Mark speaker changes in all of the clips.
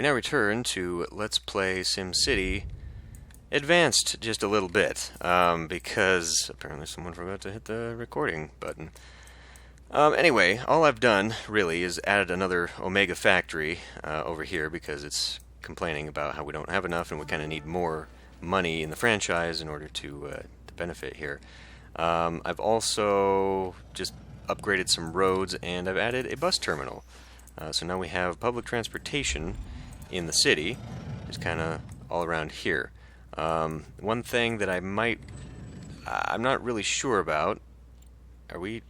Speaker 1: We now return to Let's Play SimCity Advanced just a little bit, because apparently someone forgot to hit the recording button. Anyway, all I've done, really, is added another Omega factory over here because it's complaining about how we don't have enough and we kind of need more money in the franchise in order to benefit here. I've also just upgraded some roads and I've added a bus terminal. So now we have public transportation in the city, just kind of all around here. One thing that I'm not really sure about, are we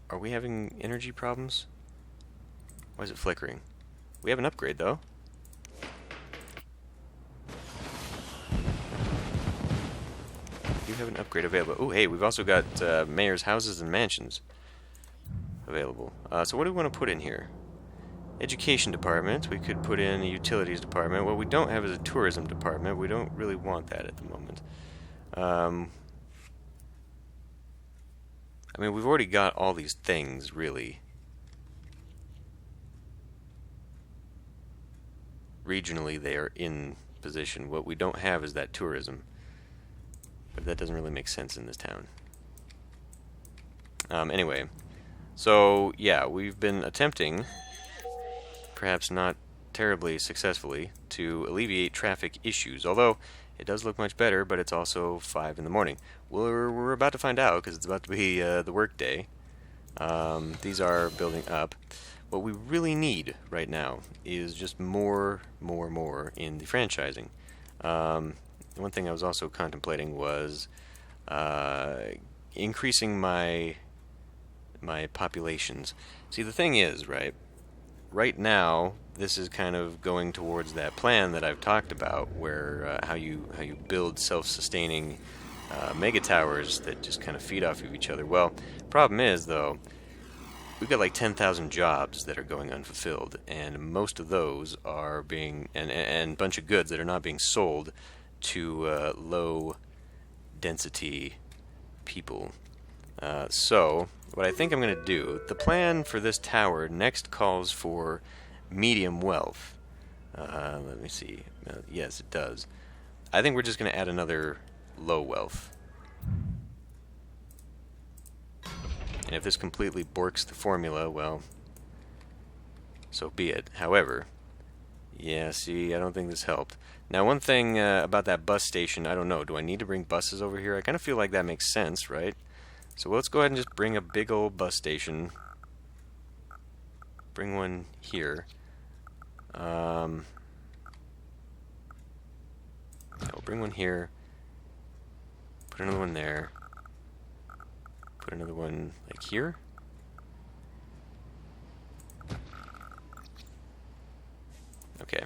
Speaker 1: having energy problems? Why is it flickering? We have an upgrade though. We do have an upgrade available. Oh, hey, we've also got mayor's houses and mansions available. So what do we want to put in here? Education department. We could put in a utilities department. What we don't have is a tourism department. We don't really want that at the moment. I mean, we've already got all these things, really. Regionally, they are in position. What we don't have is that tourism. But that doesn't really make sense in this town. Anyway, so, yeah, we've been attempting, perhaps not terribly successfully, to alleviate traffic issues. Although, it does look much better, but it's also 5 in the morning. We're about to find out, because it's about to be the work day. These are building up. What we really need right now is just more in the franchising. One thing I was also contemplating was increasing my populations. See, the thing is, right now, this is kind of going towards that plan that I've talked about, where how you build self-sustaining mega towers that just kind of feed off of each other. Well, problem is, though, we've got like 10,000 jobs that are going unfulfilled, and most of those are being, and a bunch of goods that are not being sold to low density people. So, what I think I'm going to do, the plan for this tower next calls for medium wealth. Let me see. Yes, it does. I think we're just going to add another low wealth. And if this completely borks the formula, well, so be it. However, yeah, see, I don't think this helped. Now, one thing about that bus station, I don't know. Do I need to bring buses over here? I kind of feel like that makes sense, right? So let's go ahead and just bring a big old bus station. Bring one here. Yeah, we'll bring one here. Put another one there. Put another one like here. Okay.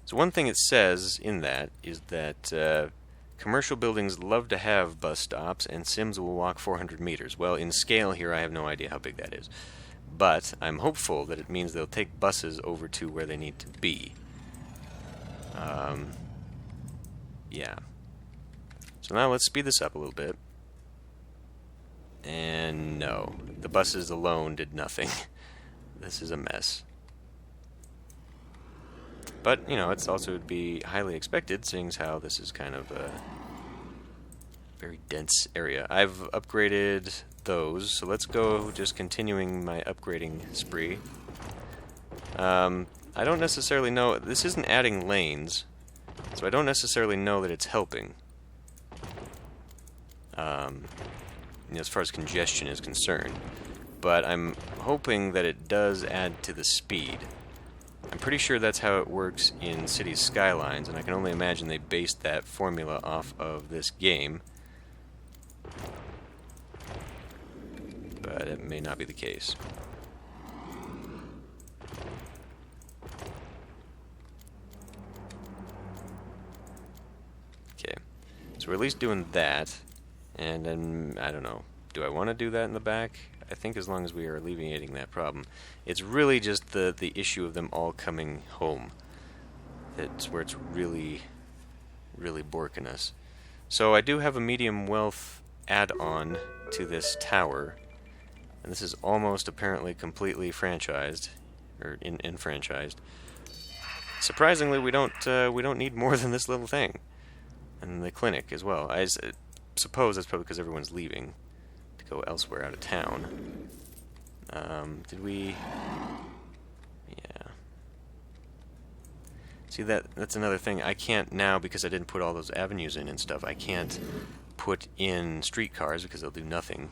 Speaker 1: So one thing it says in that is that commercial buildings love to have bus stops, and Sims will walk 400 meters. Well, in scale here, I have no idea how big that is. But I'm hopeful that it means they'll take buses over to where they need to be. Yeah. So now let's speed this up a little bit. And no, the buses alone did nothing. This is a mess. But, you know, it's also to be highly expected, seeing as how this is kind of a very dense area. I've upgraded those, so let's go just continuing my upgrading spree. I don't necessarily know, this isn't adding lanes, so I don't necessarily know that it's helping. You know, as far as congestion is concerned. But I'm hoping that it does add to the speed. I'm pretty sure that's how it works in Cities Skylines, and I can only imagine they based that formula off of this game. But it may not be the case. Okay, so we're at least doing that, and then, I don't know, do I want to do that in the back? I think as long as we are alleviating that problem. It's really just the issue of them all coming home. That's where it's really borking us. So I do have a medium wealth add-on to this tower. And this is almost apparently completely franchised. or enfranchised. Surprisingly, we don't need more than this little thing, and the clinic as well. I suppose that's probably because everyone's leaving to go elsewhere out of town. Did we? Yeah. See, that's another thing. I can't now, because I didn't put all those avenues in and stuff, I can't put in streetcars because they'll do nothing.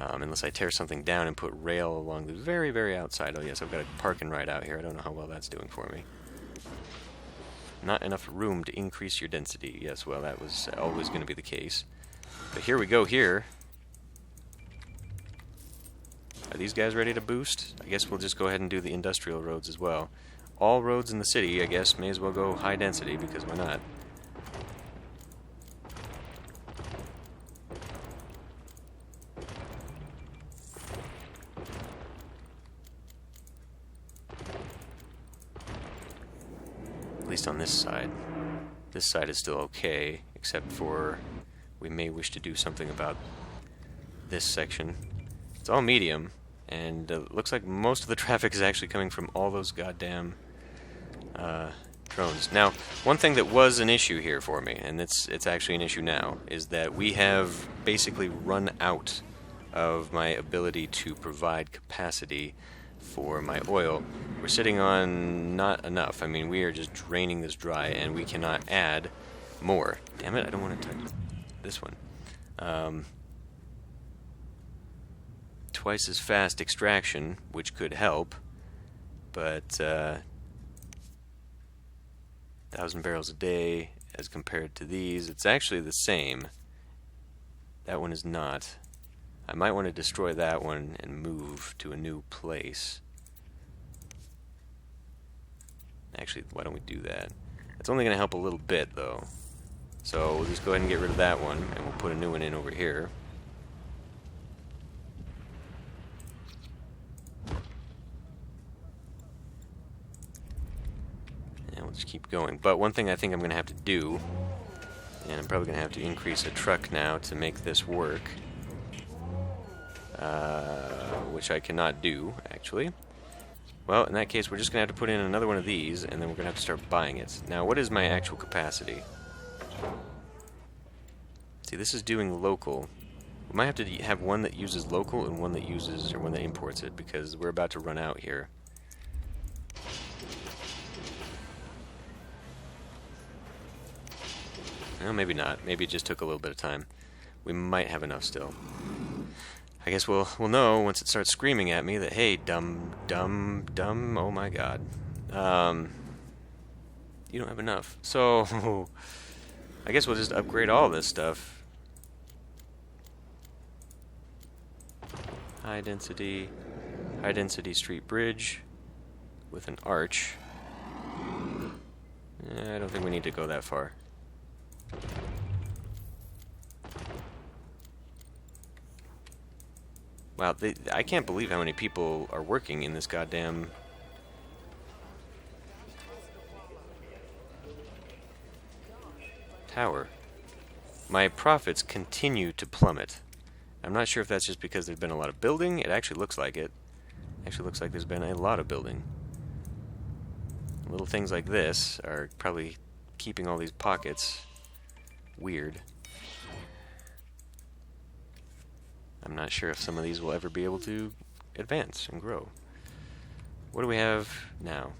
Speaker 1: Unless I tear something down and put rail along the very, very outside. Oh yes, I've got a park and ride out here. I don't know how well that's doing for me. Not enough room to increase your density. Yes, well, that was always going to be the case. But here we go here. Are these guys ready to boost? I guess we'll just go ahead and do the industrial roads as well. All roads in the city, I guess, may as well go high density, because why not? At least on this side. This side is still okay, except for we may wish to do something about this section. It's all medium, and looks like most of the traffic is actually coming from all those goddamn drones. Now, one thing that was an issue here for me, and it's actually an issue now, is that we have basically run out of my ability to provide capacity for my oil. We're sitting on not enough. I mean, we are just draining this dry, and we cannot add more. Damn it, I don't want to touch this one. Twice as fast extraction, which could help, but 1,000 barrels a day as compared to these, it's actually the same. That one is not. I might want to destroy that one and move to a new place. Actually, why don't we do that? It's only going to help a little bit, though. So we'll just go ahead and get rid of that one, and we'll put a new one in over here. And we'll just keep going. But one thing I think I'm going to have to do, and I'm probably going to have to increase a truck now to make this work, which I cannot do, actually. Well, in that case, we're just going to have to put in another one of these, and then we're going to have to start buying it. Now, what is my actual capacity? See, this is doing local. We might have to have one that uses local and one that uses, or one that imports it, because we're about to run out here. Well, maybe not. Maybe it just took a little bit of time. We might have enough still. I guess we'll know once it starts screaming at me that, hey, dumb, oh my god. You don't have enough. So, I guess we'll just upgrade all this stuff. High density street bridge with an arch. I don't think we need to go that far. Wow, I can't believe how many people are working in this goddamn tower. My profits continue to plummet. I'm not sure if that's just because there's been a lot of building. It actually looks like it. Actually looks like there's been a lot of building. Little things like this are probably keeping all these pockets weird. I'm not sure if some of these will ever be able to advance and grow. What do we have now?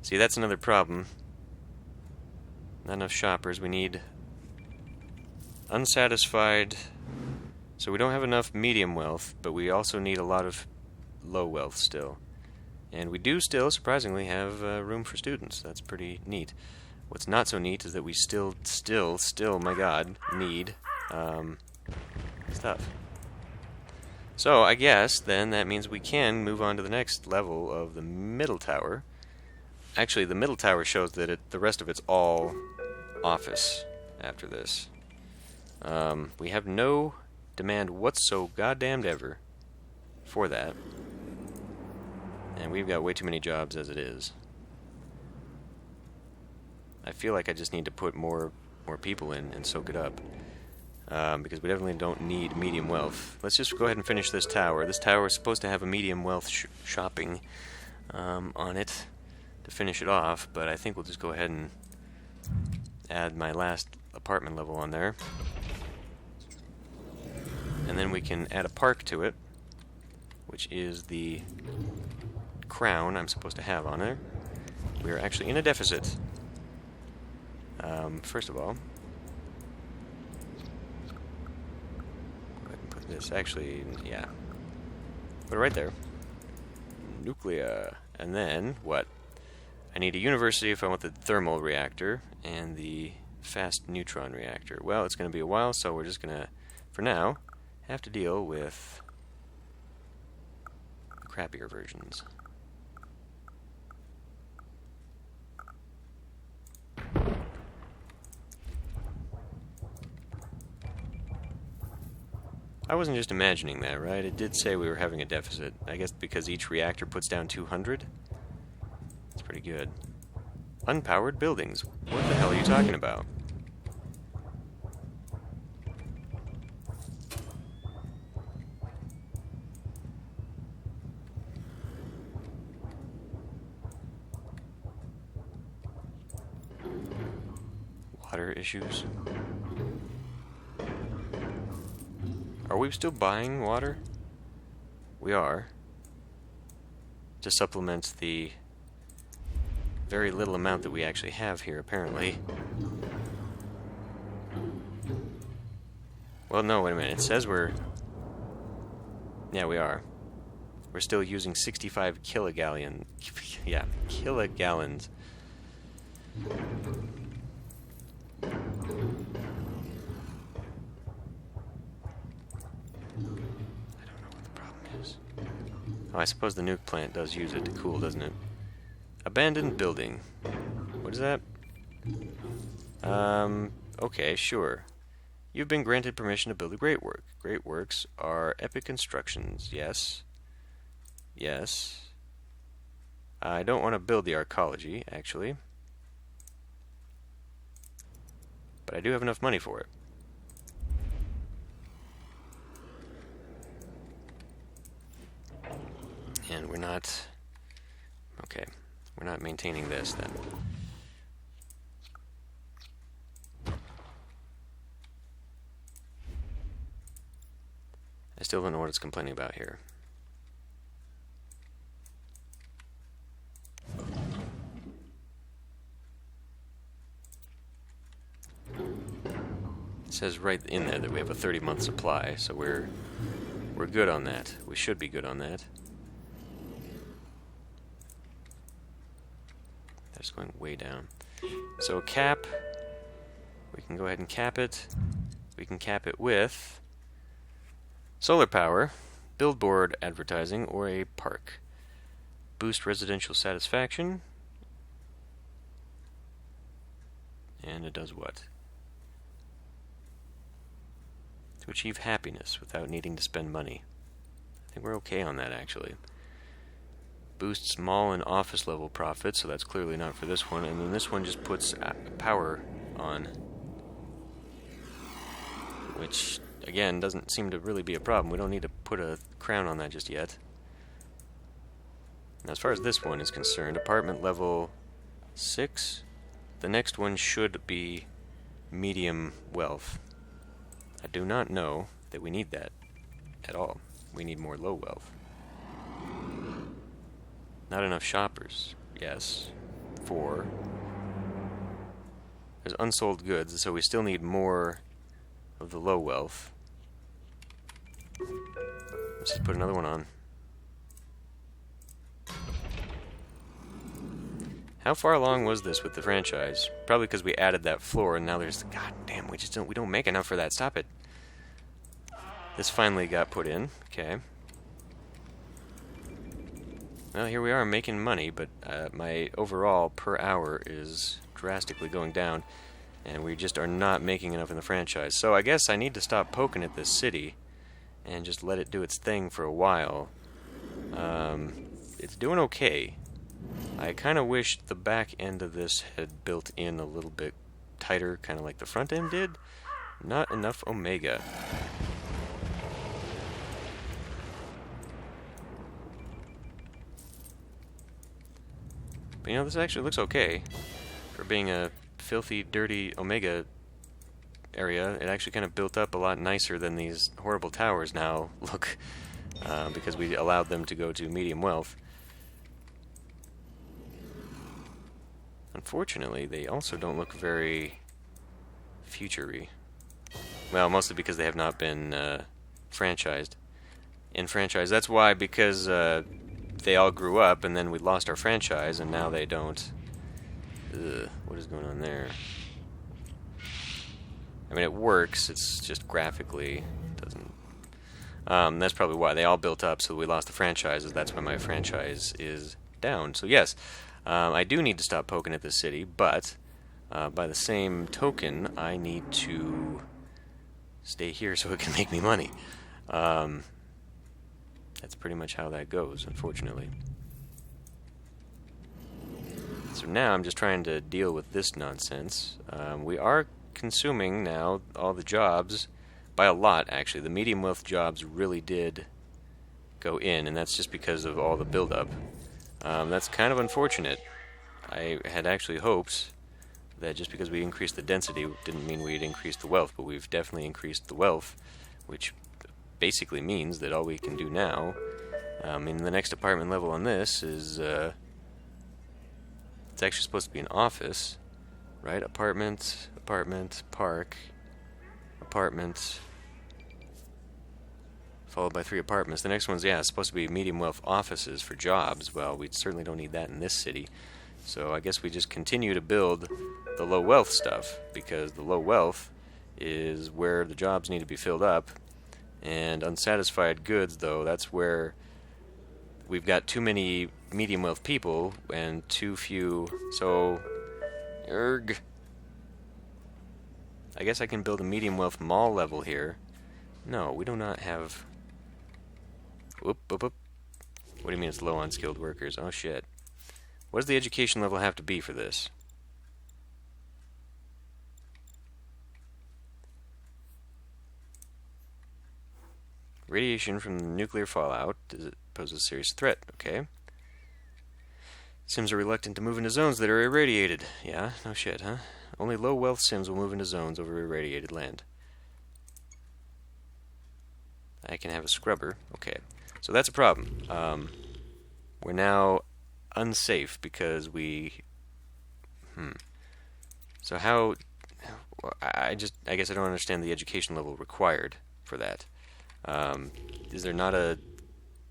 Speaker 1: See, that's another problem. Not enough shoppers. We need unsatisfied. So we don't have enough medium wealth, but we also need a lot of low wealth still. And we do still, surprisingly, have room for students. That's pretty neat. What's not so neat is that we still, my god, need stuff. So I guess then that means we can move on to the next level of the middle tower. Actually, the middle tower shows that the rest of it's all office after this. We have no demand whatso goddamned ever for that. And we've got way too many jobs as it is. I feel like I just need to put more people in and soak it up. Because we definitely don't need medium wealth. Let's just go ahead and finish this tower. This tower is supposed to have a medium wealth shopping on it to finish it off, but I think we'll just go ahead and add my last apartment level on there. And then we can add a park to it, which is the crown I'm supposed to have on there. We are actually in a deficit. First of all, go ahead and put this, actually, yeah, put it right there. Nuclear. And then, what? I need a university if I want the thermal reactor and the fast neutron reactor. Well, it's going to be a while, so we're just going to, for now, have to deal with the crappier versions. I wasn't just imagining that, right? It did say we were having a deficit. I guess because each reactor puts down 200? That's pretty good. Unpowered buildings. What the hell are you talking about? Water issues. Are we still buying water? We are. To supplement the very little amount that we actually have here, apparently. Well, no, wait a minute. It says we're... Yeah, we are. We're still using 65 kilogallon... yeah, kilogallons. Oh, I suppose the nuke plant does use it to cool, doesn't it? Abandoned building. What is that? Okay, sure. You've been granted permission to build a great work. Great works are epic constructions. Yes. Yes. I don't want to build the arcology, actually. But I do have enough money for it. And we're not... Okay, we're not maintaining this then. I still don't know what it's complaining about here. It says right in there that we have a 30-month supply, so we're good on that. We should be good on that. That's going way down. So cap, we can go ahead and cap it. We can cap it with solar power, billboard advertising, or a park. Boost residential satisfaction. And it does what? To achieve happiness without needing to spend money. I think we're okay on that, actually. Boosts mall and office level profits, so that's clearly not for this one. And then this one just puts power on, which again doesn't seem to really be a problem. We don't need to put a crown on that just yet. Now, as far as this one is concerned, apartment level 6, the next one should be medium wealth. I do not know that we need that at all. We need more low wealth. Not enough shoppers. Yes. 4. There's unsold goods, so we still need more of the low wealth. Let's just put another one on. How far along was this with the franchise? Probably because we added that floor, and now there's... God damn, we don't make enough for that. Stop it. This finally got put in. Okay. Well, here we are making money, but my overall per hour is drastically going down, and we just are not making enough in the franchise. So I guess I need to stop poking at this city and just let it do its thing for a while. It's doing okay. I kind of wish the back end of this had built in a little bit tighter, kind of like the front end did. Not enough Omega. But you know, this actually looks okay for being a filthy, dirty Omega area. It actually kind of built up a lot nicer than these horrible towers now look, because we allowed them to go to medium wealth. Unfortunately, they also don't look very future-y. Well, mostly because they have not been franchised. That's why, because they all grew up and then we lost our franchise and now they don't. Ugh, what is going on there? I mean, it works, it's just graphically doesn't. That's probably why. They all built up, so we lost the franchises. That's why my franchise is down. So yes, I do need to stop poking at this city, but by the same token, I need to stay here so it can make me money. That's pretty much how that goes, unfortunately. So now I'm just trying to deal with this nonsense. We are consuming now all the jobs by a lot, actually. The medium wealth jobs really did go in, and that's just because of all the buildup. That's kind of unfortunate. I had actually hoped that just because we increased the density didn't mean we'd increase the wealth, but we've definitely increased the wealth, which basically means that all we can do now, in the next apartment level on this is, it's actually supposed to be an office, right? Apartment, park, apartment, followed by 3 apartments. The next one's, yeah, it's supposed to be medium wealth offices for jobs. Well, we certainly don't need that in this city. So I guess we just continue to build the low wealth stuff, because the low wealth is where the jobs need to be filled up. And unsatisfied goods, though, that's where we've got too many medium wealth people and too few. So, I guess I can build a medium wealth mall level here. No, we do not have. Whoop. What do you mean it's low on skilled workers? Oh shit. What does the education level have to be for this? Radiation from the nuclear fallout. Does it pose a serious threat? Okay. Sims are reluctant to move into zones that are irradiated. Yeah, no shit, huh? Only low wealth Sims will move into zones over irradiated land. I can have a scrubber. Okay. So that's a problem. We're now unsafe because we... So how... I guess I don't understand the education level required for that. Is there not a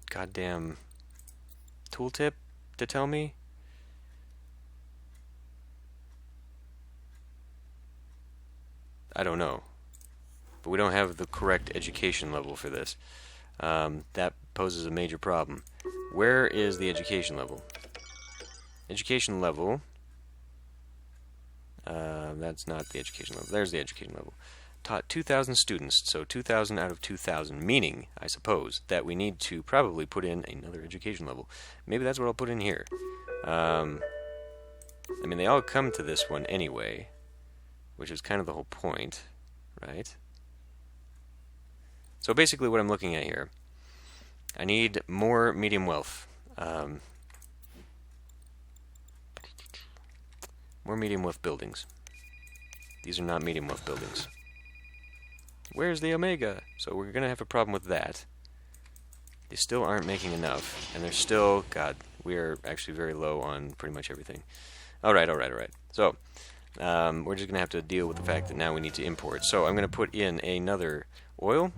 Speaker 1: goddamn tooltip to tell me? I don't know. But we don't have the correct education level for this. That poses a major problem. Where is the education level? Education level. That's not the education level. There's the education level. Taught 2,000 students, so 2,000 out of 2,000, meaning, I suppose, that we need to probably put in another education level. Maybe that's what I'll put in here. I mean, they all come to this one anyway, which is kind of the whole point, right? So basically what I'm looking at here, I need more medium wealth. More medium wealth buildings. These are not medium wealth buildings. Where's the Omega? So we're going to have a problem with that. They still aren't making enough, and they're still, God, we are actually very low on pretty much everything. Alright. So, we're just going to have to deal with the fact that now we need to import. So I'm going to put in another oil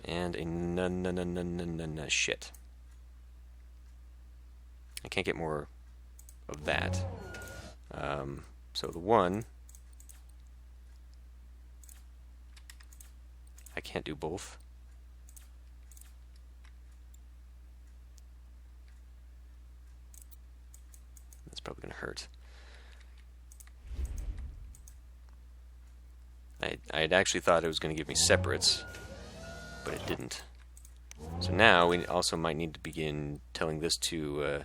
Speaker 1: and a shit. I can't get more of that. So the one, I can't do both. That's probably going to hurt. I had actually thought it was going to give me separates, but it didn't. So now we also might need to begin telling this to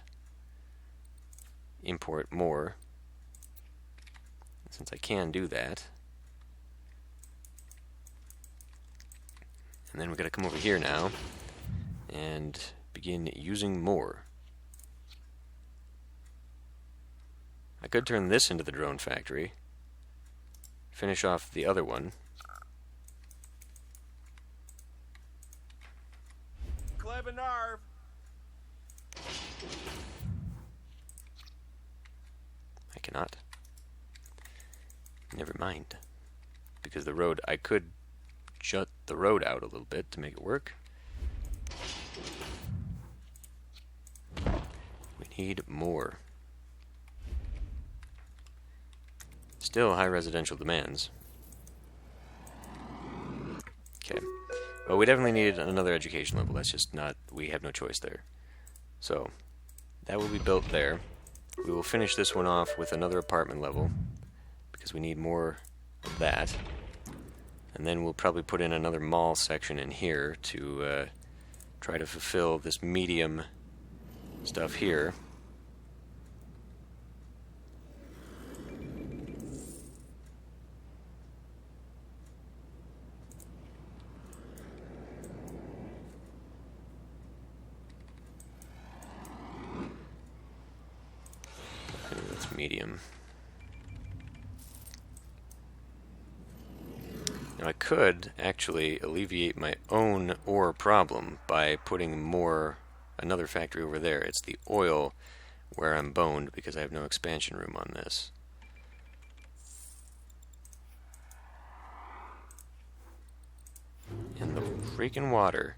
Speaker 1: import more, since I can do that. And then we've got to come over here now and begin using more. I could turn this into the drone factory. Finish off the other one.
Speaker 2: Klebenarv.
Speaker 1: I cannot. Never mind. Because the road, I could jut the road out a little bit to make it work. We need more. Still high residential demands. Okay. Well, we definitely need another education level. That's just not, we have no choice there. So, that will be built there. We will finish this one off with another apartment level, because we need more of that. And then we'll probably put in another mall section in here to try to fulfill this medium stuff here. That's medium. Now I could actually alleviate my own ore problem by putting another factory over there. It's the oil where I'm boned because I have no expansion room on this. And the freaking water.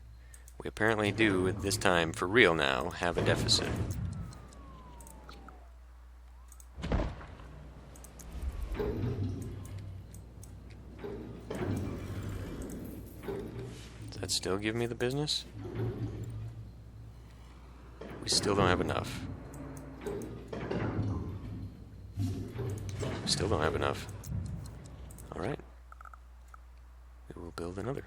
Speaker 1: We apparently do, at this time, for real now, have a deficit. Does that still give me the business? We still don't have enough. We still don't have enough. Alright. We will build another.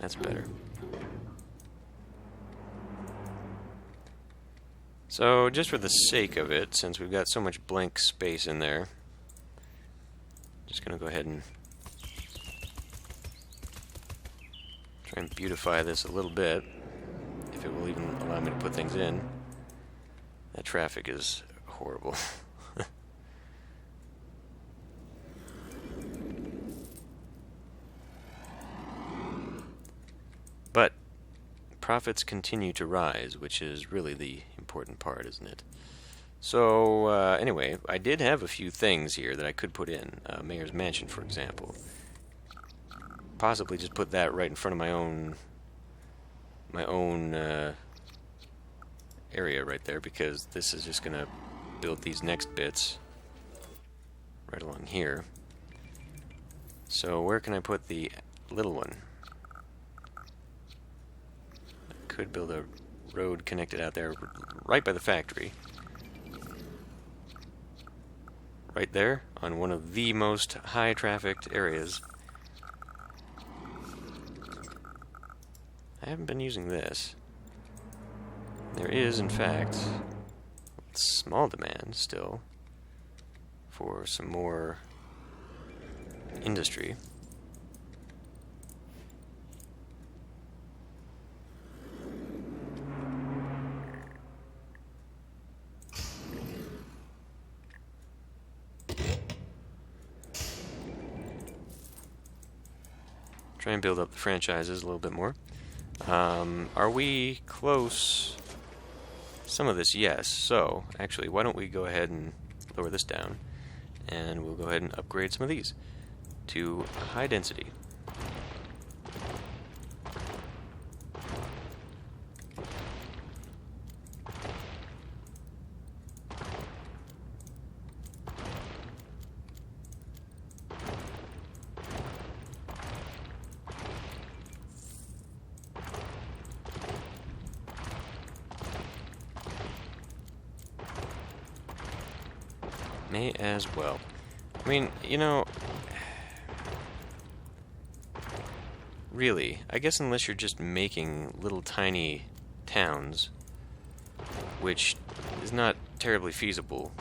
Speaker 1: That's better. So, just for the sake of it, since we've got so much blank space in there, just going to go ahead and try and beautify this a little bit, if it will even allow me to put things in. That traffic is horrible. But profits continue to rise, which is really the important part, isn't it? So, anyway, I did have a few things here that I could put in. Mayor's Mansion, for example. Possibly just put that right in front of my own area right there, because this is just going to build these next bits right along here. So, where can I put the little one? Could build a road connected out there right by the factory. Right there on one of the most high trafficked areas. I haven't been using this. There is, in fact, small demand still for some more industry. Try and build up the franchises a little bit more. Are we close? Some of this, yes. So, actually, why don't we go ahead and lower this down, and we'll go ahead and upgrade some of these to high density. May as well. I mean, you know, really, I guess unless you're just making little tiny towns, which is not terribly feasible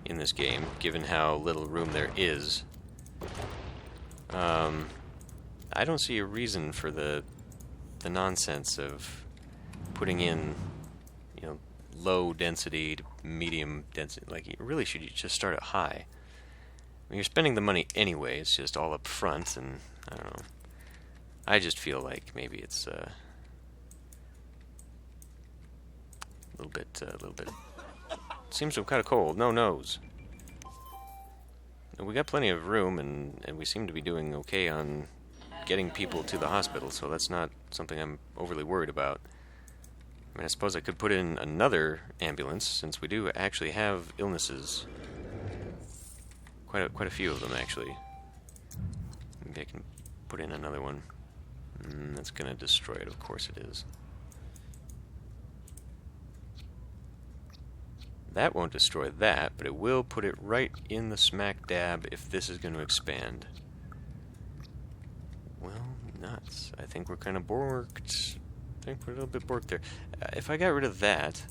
Speaker 1: in this game, given how little room there is I don't see a reason for the nonsense of putting in, you know, low density to medium density. Like, you really should just start at high. I mean, you're spending the money anyway. It's just all up front, and I don't know. I just feel like maybe it's a little bit. Seems to be kind of cold. No nose. We got plenty of room, and we seem to be doing okay on getting people to the hospital, so that's not something I'm overly worried about. I mean, I suppose I could put in another ambulance, since we do actually have illnesses. Quite a few of them, actually. Maybe I can put in another one. That's gonna destroy it, of course it is. That won't destroy that, but it will put it right in the smack dab if this is going to expand. Well, nuts. I think we're kind of borked. I think we're a little bit borked there. If I got rid of that,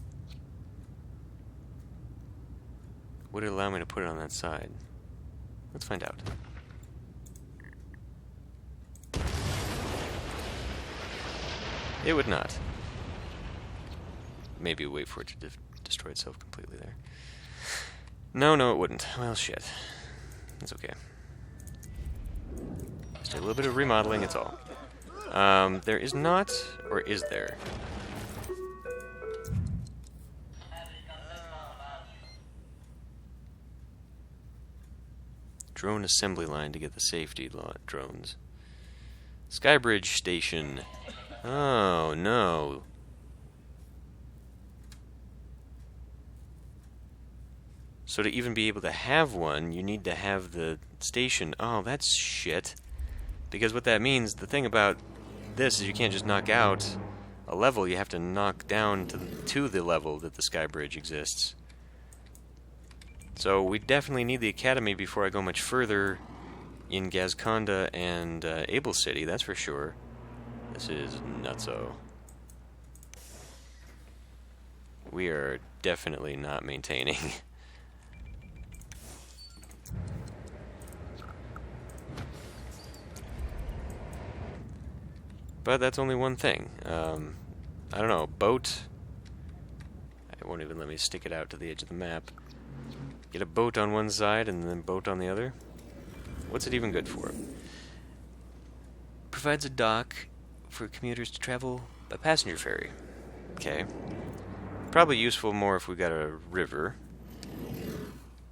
Speaker 1: would it allow me to put it on that side? Let's find out. It would not. Maybe wait for it to destroy itself completely there. No, it wouldn't. Well, shit. That's okay. Just a little bit of remodeling, it's all. There is not, or is there? Drone assembly line to get the safety drones. Skybridge station. Oh, no. So to even be able to have one, you need to have the station. Oh, that's shit. Because what that means, the thing about this is you can't just knock out a level, you have to knock down to the level that the sky bridge exists. So we definitely need the academy before I go much further in Gazconda and Able City, that's for sure. This is nutso. We are definitely not maintaining. But that's only one thing. I don't know, boat. It won't even let me stick it out to the edge of the map. Get a boat on one side and then boat on the other. What's it even good for? Provides a dock for commuters to travel by passenger ferry. Okay. Probably useful more if we got a river.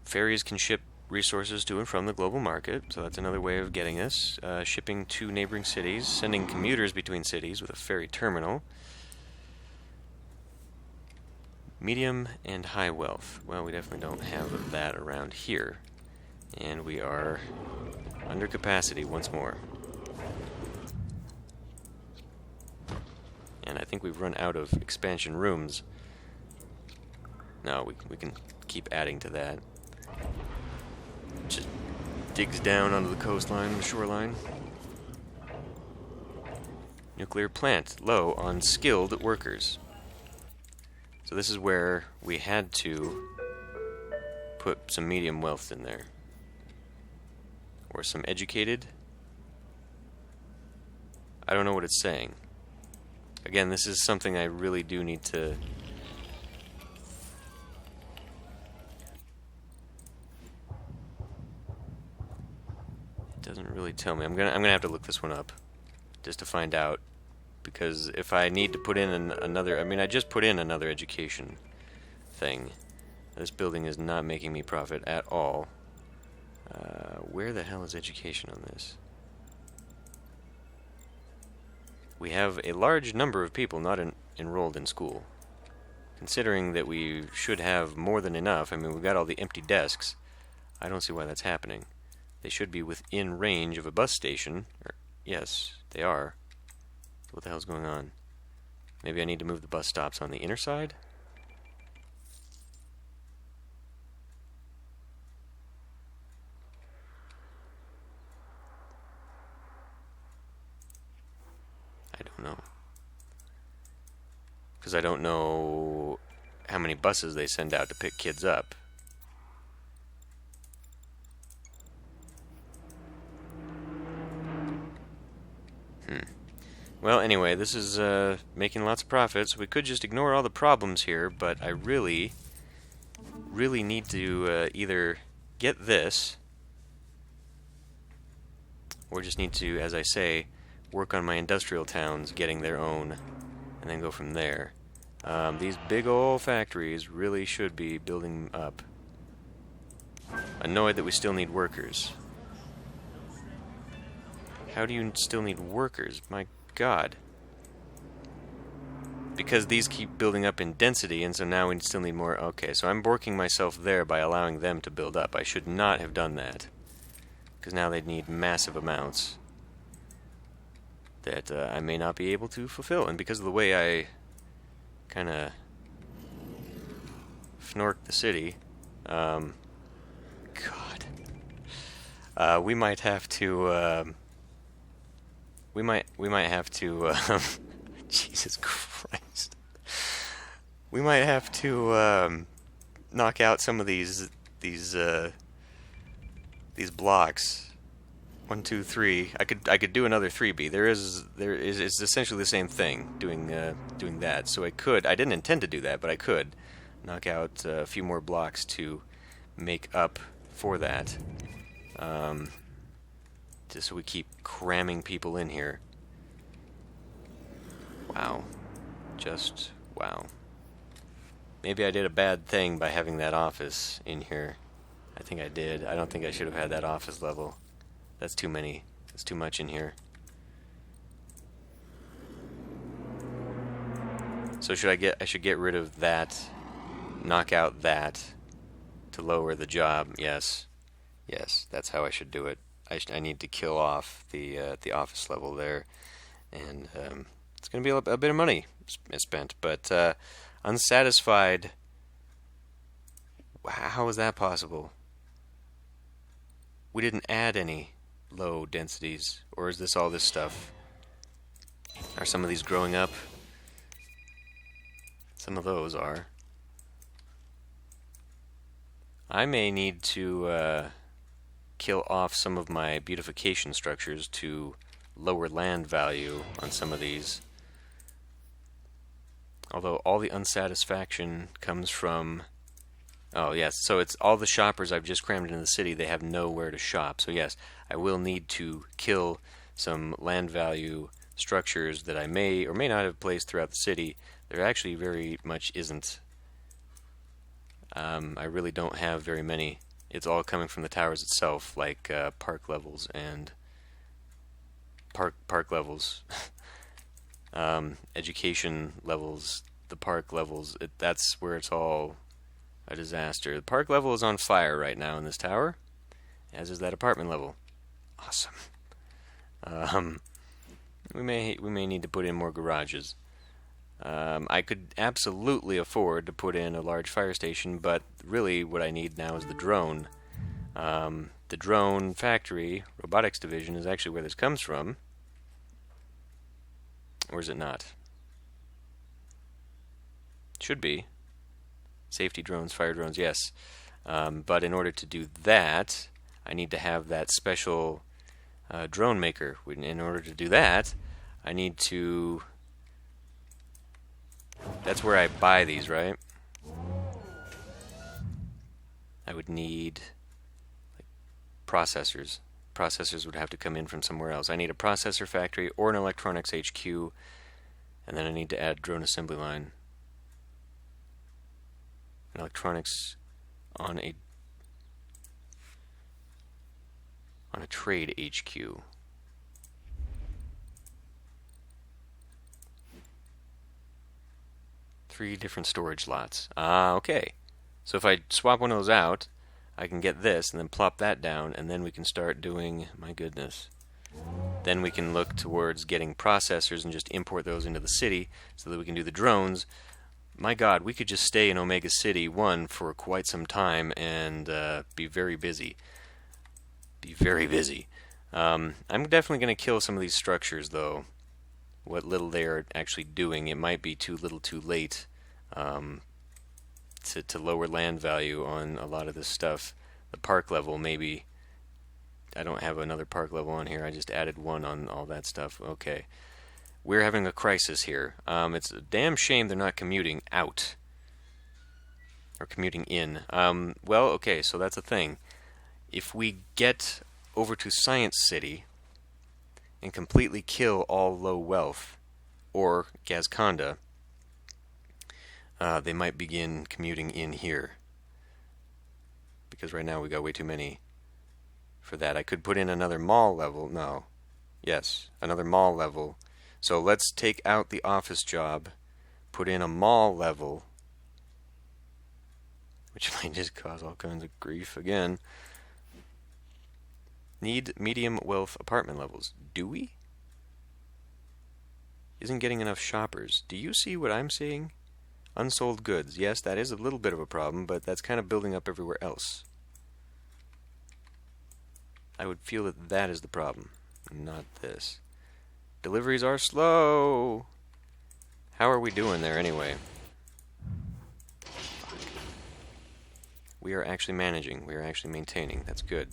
Speaker 1: Ferries can ship resources to and from the global market, so that's another way of getting this. Shipping to neighboring cities, sending commuters between cities with a ferry terminal. Medium and high wealth. Well, we definitely don't have that around here. And we are under capacity once more. And I think we've run out of expansion rooms. No, we can keep adding to that. Just digs down onto the coastline, the shoreline. Nuclear plant, low on skilled workers. So this is where we had to put some medium wealth in there. Or some educated. I don't know what it's saying. Again, this is something I really do need to... It doesn't really tell me. I'm gonna have to look this one up just to find out, because if I need to put in another, I mean, I just put in another education thing. This building is not making me profit at all. Where the hell is education on this? We have a large number of people not enrolled in school. Considering that we should have more than enough, I mean, we've got all the empty desks. I don't see why that's happening. They should be within range of a bus station. Yes, they are. What the hell's going on? Maybe I need to move the bus stops on the inner side? I don't know. Because I don't know how many buses they send out to pick kids up. Well, anyway, this is making lots of profits. We could just ignore all the problems here, but I really, really need to either get this, or just need to, as I say, work on my industrial towns getting their own, and then go from there. These big old factories really should be building up. Annoyed that we still need workers. How do you still need workers? My God. Because these keep building up in density, and so now we still need more. Okay, so I'm borking myself there by allowing them to build up. I should not have done that. Because now they'd need massive amounts that I may not be able to fulfill. And because of the way I kind of fnork the city, God, we might have to. We might have to. Jesus Christ. We might have to knock out some of these blocks. 1, 2, 3. I could do another 3B. There is it's essentially the same thing doing that. So I could. I didn't intend to do that, but I could knock out a few more blocks to make up for that. Just so we keep cramming people in here. Wow. Just wow. Maybe I did a bad thing by having that office in here. I think I did. I don't think I should have had that office level. That's too many. That's too much in here. So I should get rid of that, knock out that to lower the job. Yes. Yes, that's how I should do it. I need to kill off the office level there, and it's going to be a bit of money spent. But unsatisfied. How is that possible? We didn't add any low densities, or is this all this stuff? Are some of these growing up? Some of those are. I may need to kill off some of my beautification structures to lower land value on some of these. Although all the unsatisfaction comes from... Oh, yes, so it's all the shoppers I've just crammed into the city, they have nowhere to shop. So yes, I will need to kill some land value structures that I may or may not have placed throughout the city. There actually very much isn't. I really don't have very many. It's all coming from the towers itself, like park levels and park levels, education levels, the park levels. That's where it's all a disaster. The park level is on fire right now in this tower, as is that apartment level. Awesome. We may need to put in more garages. I could absolutely afford to put in a large fire station, but really what I need now is the drone. The drone factory, robotics division, is actually where this comes from. Or is it not? Should be. Safety drones, fire drones, yes. But in order to do that, I need to have that special drone maker. In order to do that, I need to... That's where I buy these, right? I would need processors. Processors would have to come in from somewhere else. I need a processor factory or an electronics HQ, and then I need to add drone assembly line. Electronics on a trade HQ. Three different storage lots. Okay. So if I swap one of those out, I can get this and then plop that down, and then we can start doing, my goodness. Then we can look towards getting processors and just import those into the city so that we can do the drones. My God, we could just stay in Omega City 1 for quite some time and be very busy. Be very busy. I'm definitely going to kill some of these structures, though. What little they are actually doing, it might be too little too late to lower land value on a lot of this stuff. The park level, maybe. I don't have another park level on here. I just added one on all that stuff. Okay. we're having a crisis here. It's a damn shame they're not commuting out. Or commuting in. Well, okay, so that's a thing. If we get over to Science City and completely kill all low wealth, or Gazconda, they might begin commuting in here. Because right now we got way too many for that. I could put in another mall level. No. Yes, another mall level. So let's take out the office job, put in a mall level, which might just cause all kinds of grief again. Need medium wealth apartment levels. Do we? Isn't getting enough shoppers. Do you see what I'm seeing? Unsold goods. Yes, that is a little bit of a problem, but that's kind of building up everywhere else. I would feel that that is the problem, not this. Deliveries are slow. How are we doing there anyway? We are actually managing. We are actually maintaining. That's good.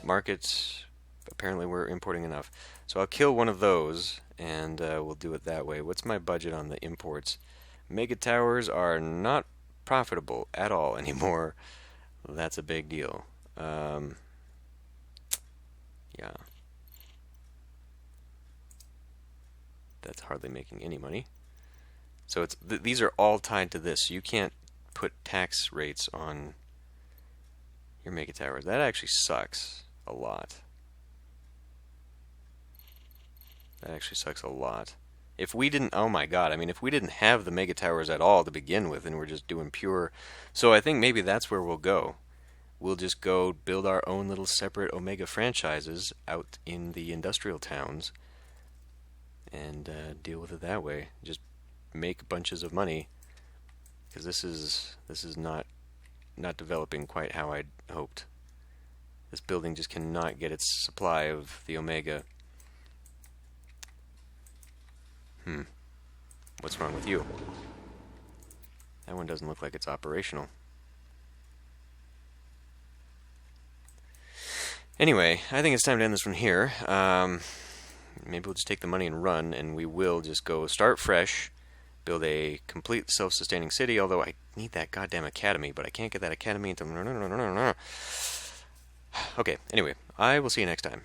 Speaker 1: Markets, apparently we're importing enough. So I'll kill one of those, and we'll do it that way. What's my budget on the imports? Mega towers are not profitable at all anymore. That's a big deal. Yeah. That's hardly making any money. So it's these are all tied to this. You can't put tax rates on your mega towers. That actually sucks a lot. That actually sucks a lot. If we didn't, oh my god, I mean, if we didn't have the mega towers at all to begin with, and we're just doing pure, so I think maybe that's where we'll go. We'll just go build our own little separate Omega franchises out in the industrial towns, and deal with it that way. Just make bunches of money, because this is not developing quite how I'd hoped. This building just cannot get its supply of the Omega. What's wrong with you? That one doesn't look like it's operational. Anyway, I think it's time to end this one here. Maybe we'll just take the money and run, and we will just go start fresh, build a complete self-sustaining city, although I need that goddamn academy, but I can't get that academy until... Okay, anyway, I will see you next time.